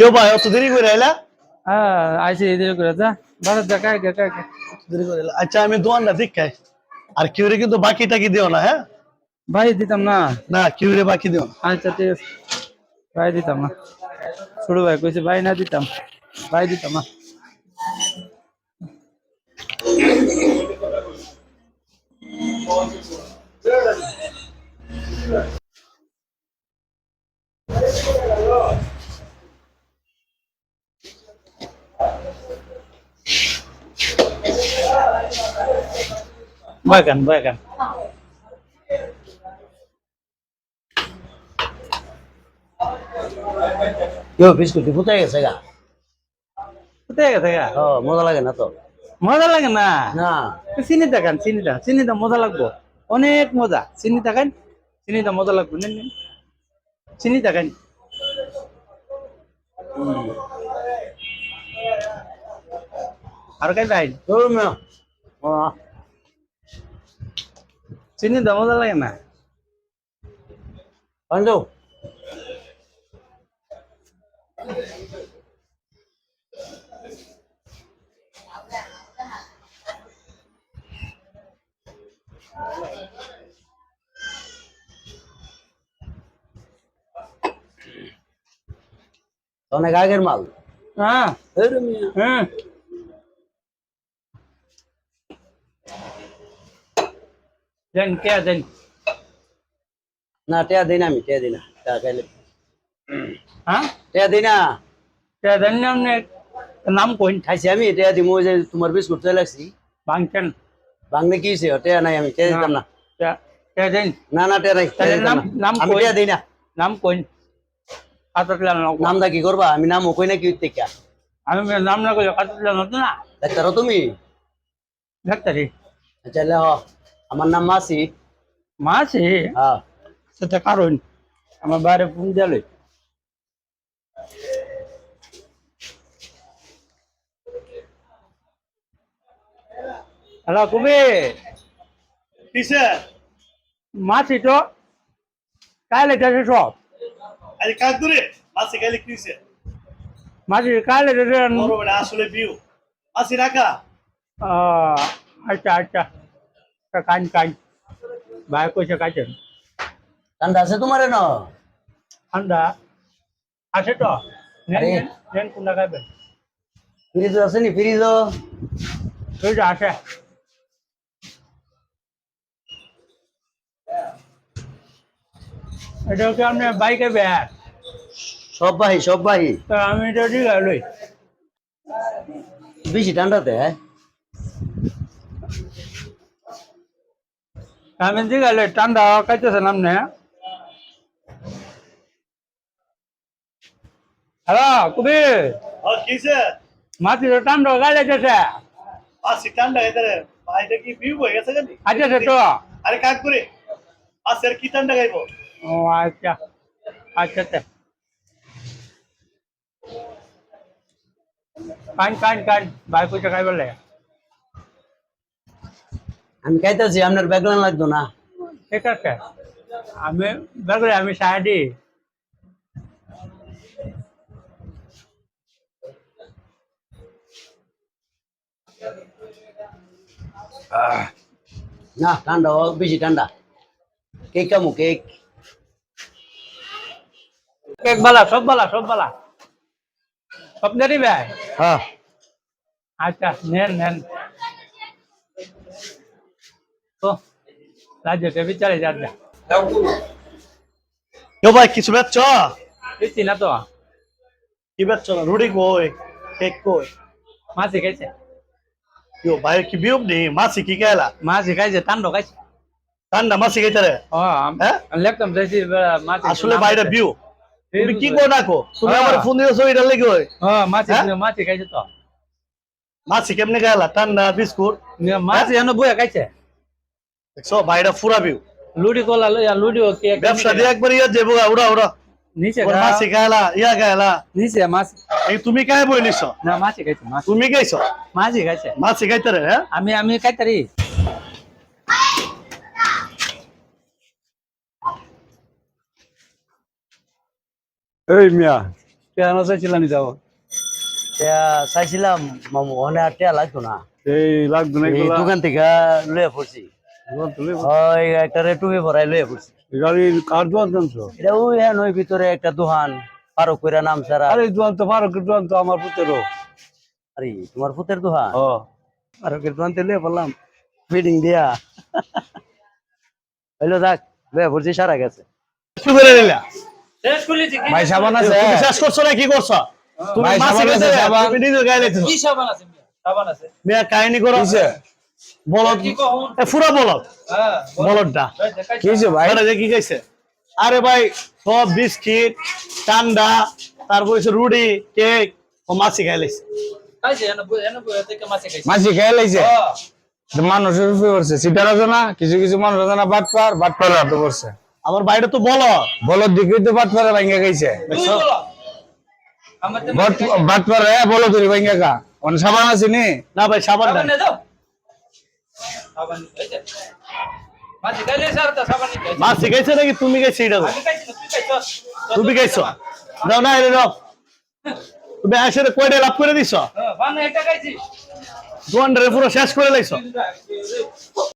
কেউ ভাই অত দেরি করে আইলা? আইসি দেরি করে যা বাজার যা কাই দেরি করে আইলা। আচ্ছা আমি দোয়ানটা দেখাই। আর কিউরে কিন্তু বাকি টাকি দিও না, হ্যাঁ? ভাই দিতাম না। না কিউরে বাকি দিও না। আচ্ছা ঠিক আছে ভাই দিতাম না। ছোট ভাই কইছে ভাই না দিতাম, ভাই দিতাম না। বাগান কেউ বিস্কুট ফুটাই গেছে গা। কোথায় গেছে গা? ও মজা লাগে না তো। মজা লাগে না? না চিনি দেখান, চিনিটা মজা লাগবো, অনেক মজা। চিনি দেখান, চিনিটা মজা লাগবে। নেন নেন চিনি দেখান। আর কাই ভাই ধরুন না। চিনিটা মজা লাগে না? পাঞ্জো অনেক আগের মাল। হ্যাঁ ধরুন মিয়া। হ্যাঁ দেন কে দেন। না টেয়া দিই না, আমি টেয়া দিই না, টেয়া খাইলে হ্যাঁ টেয়া দিই না। কে দেন না নাম কইন খাইছি আমি টেয়া দিই, ওই যে তোমার বিস্কুট চলে লাগছি বাংচেন বাংলা কি হয়েছে, টেয়া নাই, আমি টেয়া দিতাম না। কে দেন না না টেয়া নাই, টেয়া তাহলে দিতাম না। নাম আমি কই, টেয়া দিই না। নাম কইন কাতলা না। নামটা কি করবা, আমি নাম কই না কি থেকে আমি নাম না কইলে কাতলা না না ডাক্তারও তুমি ডাক্তারি আচ্ছা হ। আমার নাম মাসি। মাছি হ্যাঁ সেটা কারণ আমার বাইরে ফোন দিলে। হ্যালো কবি কিসে? মাছি তো কাইলে যাচ্ছে সব। আরে কাজ দূরে মাসি গেলে কিসে? মাছি কাইলে যাচ্ছে। বড় বড় আসলে বিউ মাসি রাখা। আচ্ছা আচ্ছা কান কান ভাই কইছে কাছেন ঠান্ডা আছে তোমার না? ঠান্ডা আছে তো। আরে। নেন কোনটা খাবেন? ফ্রিজ আছে নি? ফ্রিজ ওই যে আছে। এটা কি আপনি বাইকে ব্যাগ? সব বাহি সব বাহি। তো আমি এটা ঠিক লই। বেশি ঠান্ডাতে আমি ঠিক লই ঠান্ডা খাইতেছেন আপনি? হ্যালো কবি আর কিসে? মাছি তো ঠান্ডা গাইলে যাচ্ছে। মাসি ঠান্ডা এদারে ভাইটা কি বিউ হয়ে গেছে জানি? আচ্ছা তো। আরে কাজ করে মাসি আর কি ঠান্ডা খাইবো? ও আচ্ছা আচ্ছা আচ্ছা কান ভাই কইছে খাইবার লাগে। আমি খাইতেছি, আপনার ব্যাগলান লাগতো না। ঠিক আছে আমি ব্যাগরে আমি সাহায্য। না ঠান্ডা বেশি ঠান্ডা। Cake কামু cake. কেক বালা সব বালা সব বালা সব দেরি ভাই। হ্যাঁ আচ্ছা নেন নেন তো রাজ্যতে বিচারে যা যা কেউ ভাই কিছু বেচছ? দিচ্ছি না তো। কি বেচছ না? রুটি কই, কেক কই? মাছি খাইছে। কেউ ভাই কি বিউ নেই? মাসি কি খাইলা? মাছি খাইছে ঠান্ডা খাইছে। ঠান্ডা মাসি খাইতে রে? ও হ্যাঁ? লেখতাম চাইছি মাছি আসলে ভাইরা বিউ। তুমি কি বুঝলে। কো না কো? তুমি হ্যাঁ। আমার ফোন দিয়েছো এটা লেগে ওই মাছি হ্যাঁ? মাছি খাইছে তো। মাসি কেমনে খাইলা? ঠান্ডা বিস্কুট মাছি এনে বইয়া খাইছে। দেখছো ভাইরা ফুরা বিউ। লুডি কলা লইয়া লুডি ও কেক ব্যবসা দিয়ে একবার ইয়া যাবো উড়া উড়া। নিচে ওর মাসি খাইলা ইয়া খাইলা। নিচে মাছি এই তুমি খাই বইলিছ? না মাছি খাইছে মাছি তুমি খাইছো? মাছি খাইছে। মাসি খাইতে রে? হ্যাঁ আমি খাইতারি। এই মিয়া কেন চাইছিলাম যাও টিয়া চাইছিলাম মামু ওখানে আর টিয়া লাগতো না এই লাগবে না এই এগুলা দোকান থেকে লয়ে পড়ছি ওই একটা টুপি ভরাই লয়ে পড়ছি গাড়ি কার দোয়ান জানছো এটা ওই হ্যাঁ নই ভিতরে একটা দোকান পারো কইরা নাম সারা আরে দোয়ান তো ফারুকের দোয়ান তো আমার পুতেরও আরে তোমার পুতের দোকান ও ফারুকের দোকান থেকে লয়ে পড়লাম ফিটিং দিয়া হইলো যাক লয়ে পড়ছি সারা গেছে কি করে নিলা শেষ করলেছি কি ভাই সাবান আছে তুমি শেষ করছো না কি করছো তুমি ভাই, মাসি সাবান আছে, গেছে, সাবান। তুমি নিজের গায়ে লাইতেছো। কি সাবান আছে মিয়া? সাবান আছে মিয়া কাহিনী করো কিসে? বলদ কি কহুন পুরা বলদ হ্যাঁ বলদটা কি হয়েছে ভাই আরে যে কি খাইছে আরে ভাই সব বিস্কিট ঠান্ডা তারপর হচ্ছে রুটি কেক ও মাছি খাই লাইছে খাইছে এনে এনে থেকে মাছে খাইছে মাছি খেয়ে লাইছে হ্যাঁ মানুষের উপরে পড়ছে সিটার আছে না কিছু কিছু মানুষ আছে না বাটপার হাতে পড়ছে আমার বাইরে তো বলো বলদ দিকে তো বাটপারে ভাঙ্গা খাইছে তুই বলো আমাদের বাটপারে বলদ ধরে ভাঙ্গা খা অন সাবান আছে নি না ভাই সাবান সাবান নাই নে দাও সাবান খাইছে মাছে খাইলে স্যার তো সাবান নিতে মাছি খাইছে নাকি তুমি খাইছে এটা আমি খাইছি না, তুই খাইছস তুমি খাইছো দাও না এরে দাও তুমি আসলে কয়টা লাভ করে দিছো হ্যাঁ বান এটা খাইছি দোকানটারে পুরো শেষ করে লাইছো